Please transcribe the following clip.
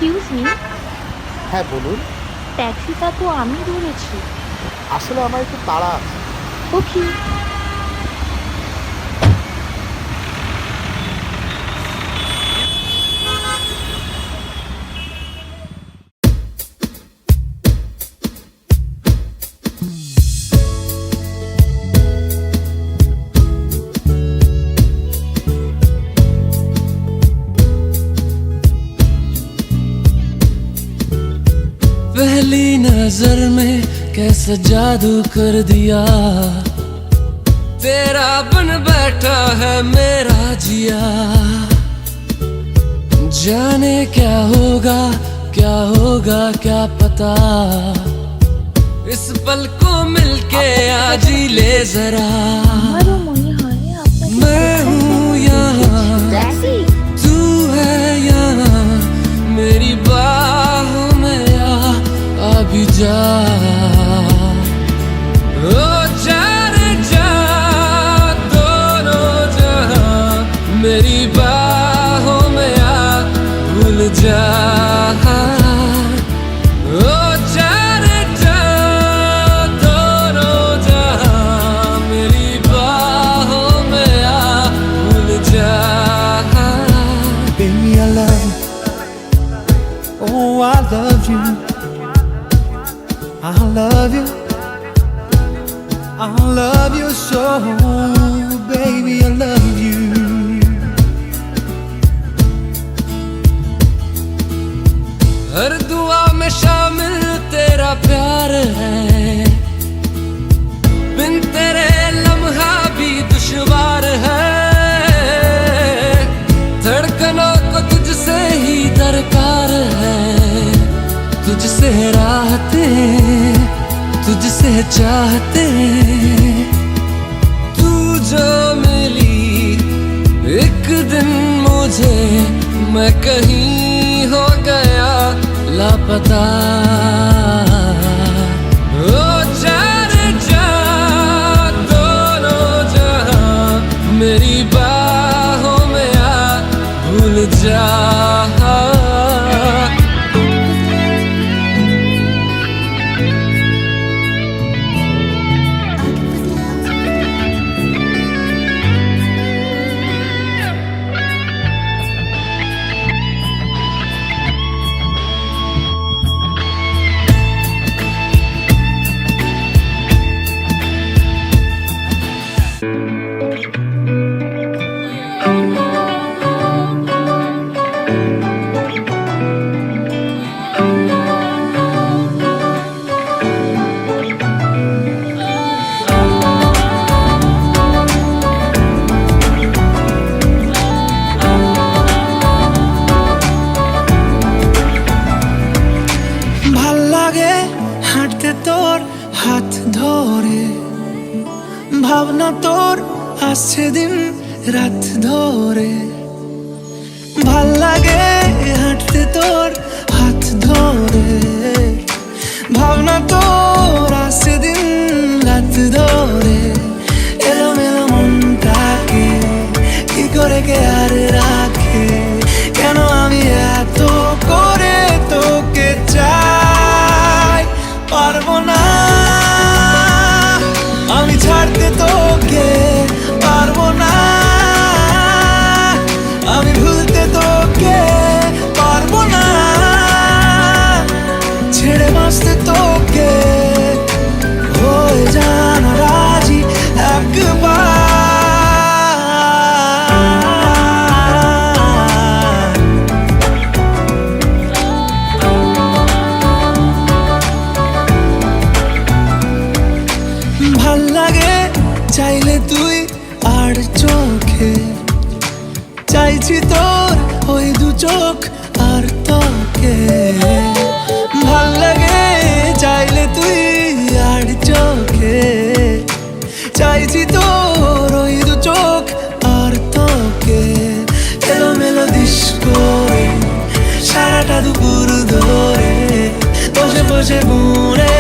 Excuse me, হ্যাঁ বলুন। ট্যাক্সিটা তো আমি ধরেছি। আসলে আমার একটু তাড়া আছে। ওকে। पहली नजर में कैसा जादू कर दिया, तेरा बन बैठा है मेरा जिया। जाने क्या होगा क्या पता, इस पल को मिलके आज ही ले जरा। আমারও মনে হয় আপনাকে मैं हूँ यहाँ, ট্যাক্সি। तू है यहाँ, मेरी बाहों में आ भी जा। ओ जाने जा दोनों जहां, मेरी बाहों में आ भूल जा। ओ जाने जा दोनों जहां, मेरी बाहों में आ भूल जा। Baby, I love you. Oh, I love you. I love you. I love you so, baby, I love you. हर दुआ में शामिल तेरा प्यार है, बिन तेरे लम्हा भी दुश्वार है। धड़कनों को तुझसे ही दरकार है, तुझसे राहते तुझसे चाहते। तू जो मिली एक दिन मुझे, मैं कहीं हो गया लापता। ओ जाने जा दोनों जहां, मेरी बाहों में आ भूल जा। ভাল লাগে হাঁটতে তোর হাত ধরে, ভাবনা তোর আসছে দিন রাত ধরে। ভাল লাগে হাঁটতে তোর হাত ধরে, ভাবনা তোর আসছে দিন রাত ধরে। এলোমেলো মনটাকে কি করে কে আর রাখে, কেন আমি এত করে তোকে চাই। পারবো না আমি ছাড়তে তোকে, পারবো না আমি ভুলতে তোকে, পারবো না ছেড়ে বাঁচতে তোকে। হয়ে জানা রাজি একবার। ভাল লাগে চাইলে তুই আর চোখে, চাইছি তোর ওই দু চোখ আর তোকে। ভাল লাগে চাইলে তুই আর চোখে, চাইছি তোর ওই দু চোখ আর তোকে। এলোমেলো দিস করে সারাটা দুপুর ধরে বসে বসে বুড়ে